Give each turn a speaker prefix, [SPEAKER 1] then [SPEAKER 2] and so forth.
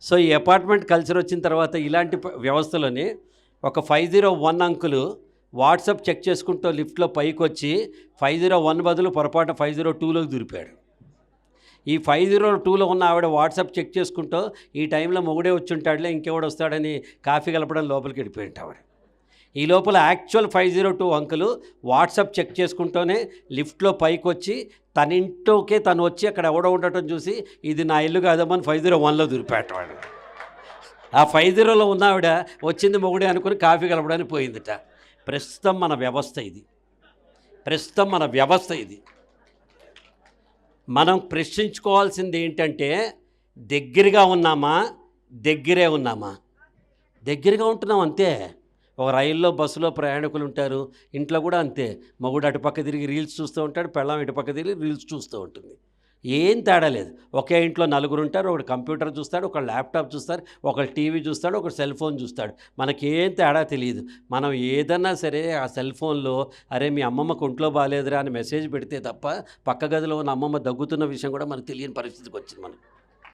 [SPEAKER 1] So ఈ apartment culture వచ్చిన తర్వాత ఇలాంటి వ్యవస్థలోని ఒక 501 అంకులు వాట్సాప్ చెక్ చేసుకుంటూ లిఫ్ట్లో పైకి వచ్చి 501 బదులు పొరపాటు 502లోకి దూరిపోయాడు. ఈ 502లో ఉన్న ఆవిడ వాట్సాప్ చెక్ చేసుకుంటూ ఈ టైంలో మొగుడే వచ్చి ఉంటాడులే ఇంకెవడు వస్తాడని కాఫీ కలపడం లోపలికి వెళ్ళిపోయింట ఆవిడ. ఈ లోపల యాక్చువల్ 502 అంకులు వాట్సాప్ చెక్ చేసుకుంటూనే లిఫ్ట్లో పైకి వచ్చి తన ఇంట్లోకే తను వచ్చి అక్కడ ఎవడో ఉండటం చూసి ఇది నా ఇల్లు కాదమ్మని 501లో దూరిపేటవాడు. ఆ 50లో ఉన్న ఆవిడ వచ్చింది మొగుడే అనుకుని కాఫీ కలపడానికి పోయిందిట. ప్రస్తుతం మన వ్యవస్థ ఇది. మనం ప్రశ్నించుకోవాల్సింది ఏంటంటే దగ్గరగా ఉన్నామా, దగ్గరే ఉన్నామా? దగ్గరగా ఉంటున్నాం అంతే. ఒక రైల్లో బస్సులో ప్రయాణికులు ఉంటారు, ఇంట్లో కూడా అంతే. మొగుడు అటుపక్క తిరిగి రీల్స్ చూస్తూ ఉంటాడు, పెళ్ళాం ఇటుపక్క తిరిగి రీల్స్ చూస్తూ ఉంటుంది. ఏం తేడా లేదు. ఒకే ఇంట్లో నలుగురు ఉంటారు, ఒకడు కంప్యూటర్ చూస్తాడు, ఒకడు ల్యాప్టాప్ చూస్తారు, ఒకడు టీవీ చూస్తాడు, ఒకడు సెల్ ఫోన్ చూస్తాడు. మనకేం తేడా తెలియదు. మనం ఏదన్నా సరే ఆ సెల్ ఫోన్లో అరే మీ అమ్మమ్మకు ఒంట్లో బాగాలేదురా అని మెసేజ్ పెడితే తప్ప పక్క గదిలో ఉన్న అమ్మమ్మ దగ్గుతున్న విషయం కూడా మనకు తెలియని పరిస్థితికి వచ్చింది మనకు.